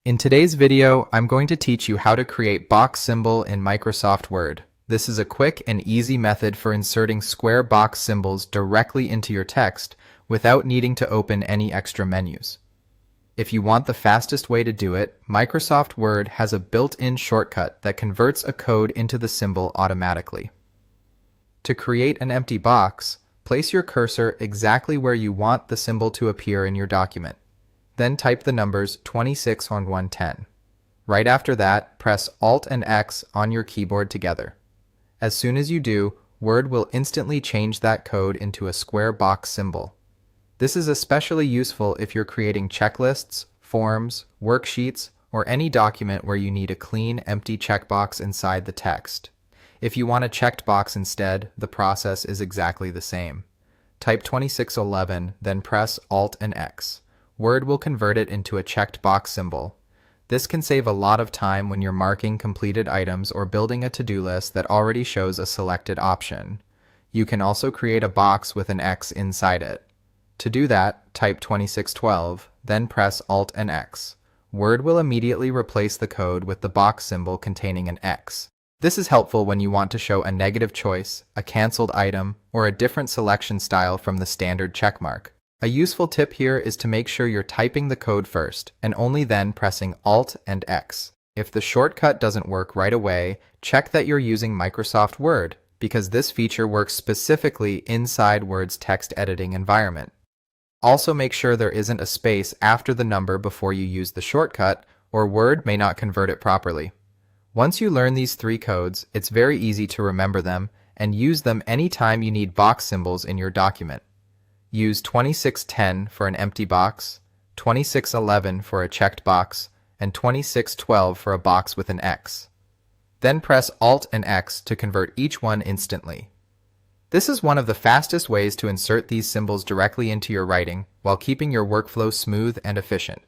In today's video, I'm going to teach you how to create box symbol in Microsoft Word. This is a quick and easy method for inserting square box symbols directly into your text without needing to open any extra menus. If you want the fastest way to do it, Microsoft Word has a built-in shortcut that converts a code into the symbol automatically. To create an empty box, place your cursor exactly where you want the symbol to appear in your document. Then type the numbers 26 on 110. Right after that, press Alt and X on your keyboard together. As soon as you do, Word will instantly change that code into a square box symbol. This is especially useful if you're creating checklists, forms, worksheets, or any document where you need a clean, empty checkbox inside the text. If you want a checked box instead, the process is exactly the same. Type 2611, then press Alt and X. Word will convert it into a checked box symbol. This can save a lot of time when you're marking completed items or building a to-do list that already shows a selected option. You can also create a box with an X inside it. To do that, type 2612, then press Alt and X. Word will immediately replace the code with the box symbol containing an X. This is helpful when you want to show a negative choice, a canceled item, or a different selection style from the standard checkmark. A useful tip here is to make sure you're typing the code first, and only then pressing Alt and X. If the shortcut doesn't work right away, check that you're using Microsoft Word, because this feature works specifically inside Word's text editing environment. Also make sure there isn't a space after the number before you use the shortcut, or Word may not convert it properly. Once you learn these three codes, it's very easy to remember them and use them anytime you need box symbols in your document. Use 2610 for an empty box, 2611 for a checked box, and 2612 for a box with an X. Then press Alt and X to convert each one instantly. This is one of the fastest ways to insert these symbols directly into your writing while keeping your workflow smooth and efficient.